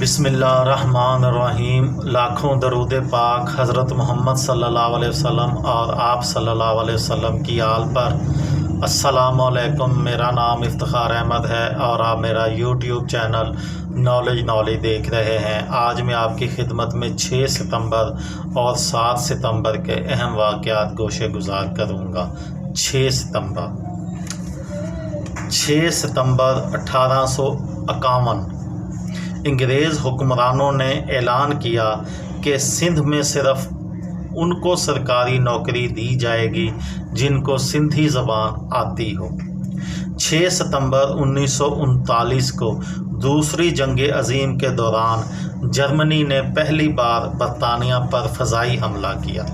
بسم اللہ الرحمن الرحیم۔ لاکھوں درود پاک حضرت محمد صلی اللہ علیہ وسلم اور آپ صلی اللہ علیہ وسلم کی آل پر۔ السلام علیکم، میرا نام افتخار احمد ہے اور آپ میرا یوٹیوب چینل نالج دیکھ رہے ہیں۔ آج میں آپ کی خدمت میں 6 ستمبر اور 7 ستمبر کے اہم واقعات گوشے گزار کروں گا۔ 6 ستمبر 1851 انگریز حکمرانوں نے اعلان کیا کہ سندھ میں صرف ان کو سرکاری نوکری دی جائے گی جن کو سندھی زبان آتی ہو۔ 6 ستمبر 1939 کو دوسری جنگ عظیم کے دوران جرمنی نے پہلی بار برطانیہ پر فضائی حملہ کیا۔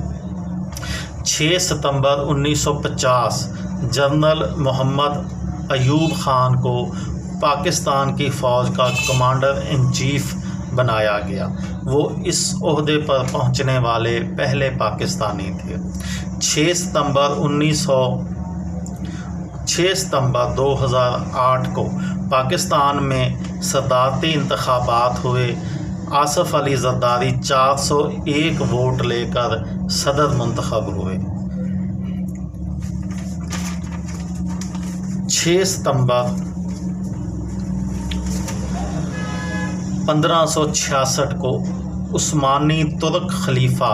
6 ستمبر 1950 جنرل محمد ایوب خان کو پاکستان کی فوج کا کمانڈر ان چیف بنایا گیا۔ وہ اس عہدے پر پہنچنے والے پہلے پاکستانی تھے۔ 6 ستمبر 2008 کو پاکستان میں صدارتی انتخابات ہوئے۔ آصف علی زرداری 401 ووٹ لے کر صدر منتخب ہوئے۔ 6 ستمبر 1566 کو عثمانی ترک خلیفہ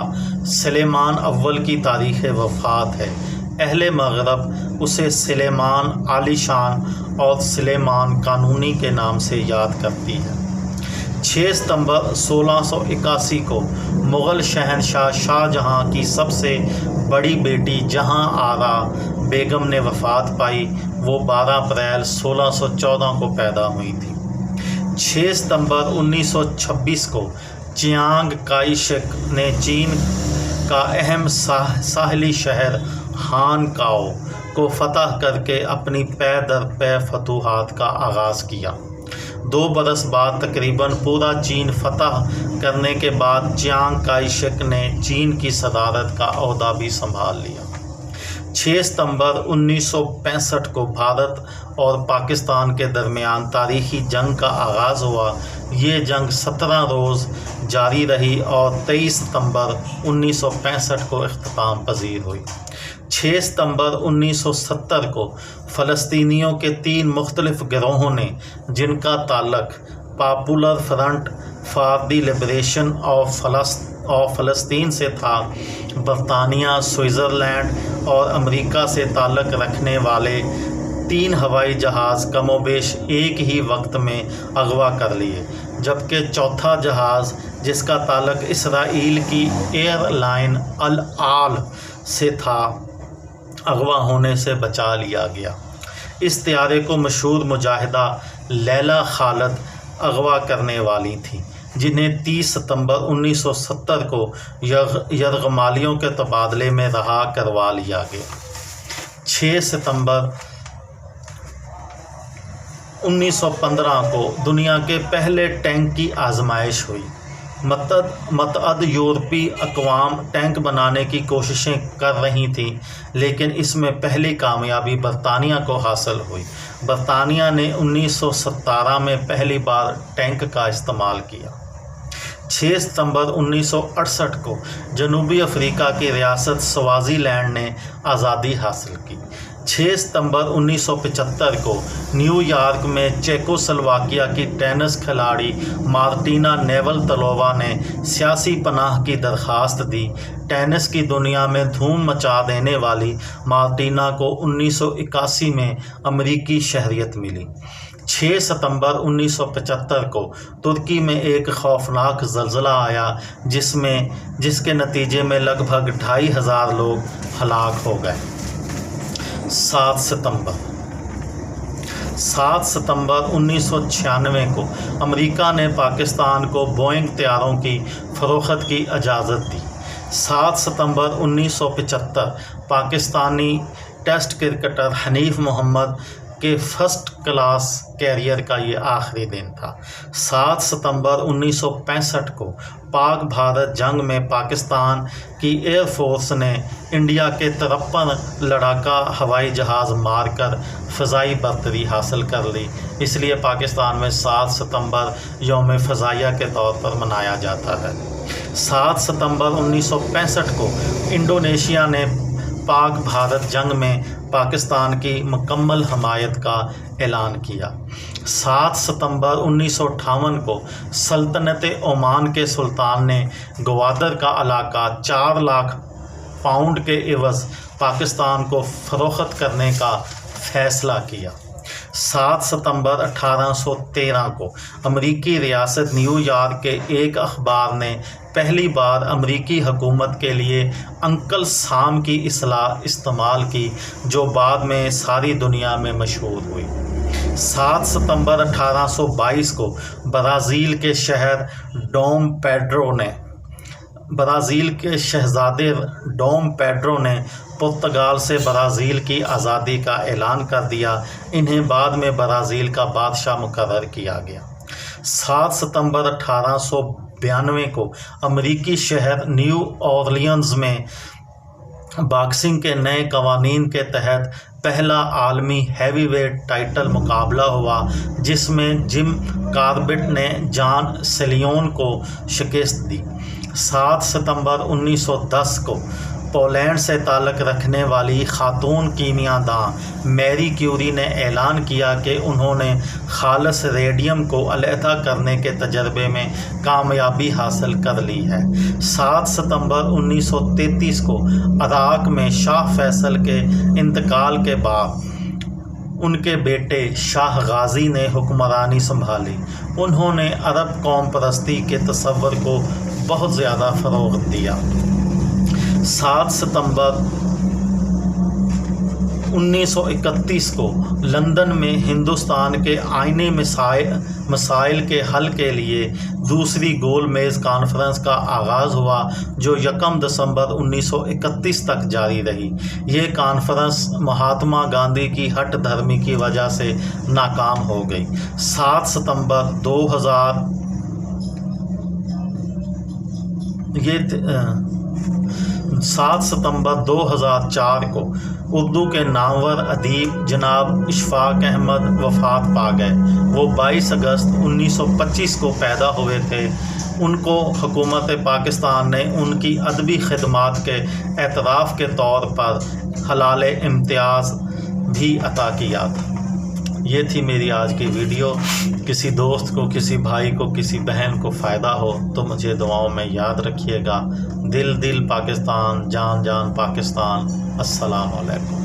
سلیمان اول کی تاریخ وفات ہے۔ اہل مغرب اسے سلیمان عالی شان اور سلیمان قانونی کے نام سے یاد کرتی ہے۔ 6 ستمبر 1681 کو مغل شہنشاہ شاہ جہاں کی سب سے بڑی بیٹی جہاں آرا بیگم نے وفات پائی۔ وہ 12 اپریل 1614 کو پیدا ہوئی تھی۔ 6 ستمبر 1926 کو چیانگ کائی شک نے چین کا اہم ساحلی شہر ہان کاؤ کو فتح کر کے اپنی پے در پے فتوحات کا آغاز کیا۔ 2 برس بعد تقریباً پورا چین فتح کرنے کے بعد چیانگ کائی شک نے چین کی صدارت کا عہدہ بھی سنبھال لیا۔ 6 ستمبر 1965 کو بھارت اور پاکستان کے درمیان تاریخی جنگ کا آغاز ہوا۔ یہ جنگ 17 روز جاری رہی اور 23 ستمبر 1965 کو اختتام پذیر ہوئی۔ 6 ستمبر 1970 کو فلسطینیوں کے 3 مختلف گروہوں نے، جن کا تعلق popular front for the liberation of فلسطین سے تھا، برطانیہ، سوئٹزرلینڈ اور امریکہ سے تعلق رکھنے والے 3 ہوائی جہاز کم و بیش ایک ہی وقت میں اغوا کر لیے، جبکہ چوتھا جہاز، جس کا تعلق اسرائیل کی ایئر لائن الآل سے تھا، اغوا ہونے سے بچا لیا گیا۔ اس طیارے کو مشہور مجاہدہ لیلا خالد اغوا کرنے والی تھیں، جنہیں 30 ستمبر 1970 کو یرغمالیوں کے تبادلے میں رہا کروا لیا گیا۔ 6 ستمبر 1915 کو دنیا کے پہلے ٹینک کی آزمائش ہوئی۔ متعدد یورپی اقوام ٹینک بنانے کی کوششیں کر رہی تھیں، لیکن اس میں پہلی کامیابی برطانیہ کو حاصل ہوئی۔ برطانیہ نے 1917 میں پہلی بار ٹینک کا استعمال کیا۔ 6 ستمبر 1968 کو جنوبی افریقہ کی ریاست سوازی لینڈ نے آزادی حاصل کی۔ 6 ستمبر 1975 کو نیو یارک میں چیکو سلواکیہ کی ٹینس کھلاڑی مارٹینا نیورالتلووا نے سیاسی پناہ کی درخواست دی۔ ٹینس کی دنیا میں دھوم مچا دینے والی مارٹینا کو 1981 میں امریکی شہریت ملی۔ 6 ستمبر 1975 کو ترکی میں ایک خوفناک زلزلہ آیا، جس کے نتیجے میں لگ بھگ 2500 لوگ ہلاک ہو گئے۔ 7 ستمبر 1996 کو امریکہ نے پاکستان کو بوئنگ طیاروں کی فروخت کی اجازت دی۔ 7 ستمبر 1975 پاکستانی ٹیسٹ کرکٹر حنیف محمد کے فرسٹ کلاس کیریئر کا یہ آخری دن تھا۔ 7 ستمبر 1965 کو پاک بھارت جنگ میں پاکستان کی ایئر فورس نے انڈیا کے 53 لڑاکا ہوائی جہاز مار کر فضائی برتری حاصل کر لی، اس لیے پاکستان میں 7 ستمبر یوم فضائیہ کے طور پر منایا جاتا ہے۔ 7 ستمبر 1965 کو انڈونیشیا نے پاک بھارت جنگ میں پاکستان کی مکمل حمایت کا اعلان کیا۔ 7 ستمبر 1958 کو سلطنت عمان کے سلطان نے گوادر کا علاقہ 4 لاکھ پاؤنڈ کے عوض پاکستان کو فروخت کرنے کا فیصلہ کیا۔ 7 ستمبر 1813 کو امریکی ریاست نیو یارک کے ایک اخبار نے پہلی بار امریکی حکومت کے لیے انکل سام کی اصطلاح استعمال کی، جو بعد میں ساری دنیا میں مشہور ہوئی۔ 7 ستمبر 1822 کو برازیل کے شہر برازیل کے شہزادے ڈوم پیڈرو نے پرتگال سے برازیل کی آزادی کا اعلان کر دیا۔ انہیں بعد میں برازیل کا بادشاہ مقرر کیا گیا۔ 7 ستمبر 1892 کو امریکی شہر نیو اورلینز میں باکسنگ کے نئے قوانین کے تحت پہلا عالمی ہیوی ویٹ ٹائٹل مقابلہ ہوا، جس میں جم کاربٹ نے جان سیلیون کو شکست دی۔ 7 ستمبر 1910 کو پولینڈ سے تعلق رکھنے والی خاتون کیمیاء داں میری کیوری نے اعلان کیا کہ انہوں نے خالص ریڈیم کو علیحدہ کرنے کے تجربے میں کامیابی حاصل کر لی ہے۔ 7 ستمبر 1933 کو عراق میں شاہ فیصل کے انتقال کے بعد ان کے بیٹے شاہ غازی نے حکمرانی سنبھالی۔ انہوں نے عرب قوم پرستی کے تصور کو بہت زیادہ فروغ دیا۔ 7 ستمبر 1931 کو لندن میں ہندوستان کے آئینی مسائل کے حل کے لیے دوسری گول میز کانفرنس کا آغاز ہوا، جو 1 دسمبر 1931 تک جاری رہی۔ یہ کانفرنس مہاتما گاندھی کی ہٹ دھرمی کی وجہ سے ناکام ہو گئی۔ 7 ستمبر 2004 کو اردو کے نامور ادیب جناب اشفاق احمد وفات پا گئے۔ وہ 22 اگست 1925 کو پیدا ہوئے تھے۔ ان کو حکومت پاکستان نے ان کی ادبی خدمات کے اعتراف کے طور پر حلال امتیاز بھی عطا کیا تھا۔ یہ تھی میری آج کی ویڈیو۔ کسی دوست کو، کسی بھائی کو، کسی بہن کو فائدہ ہو تو مجھے دعاؤں میں یاد رکھیے گا۔ دل پاکستان، جان پاکستان۔ السلام علیکم۔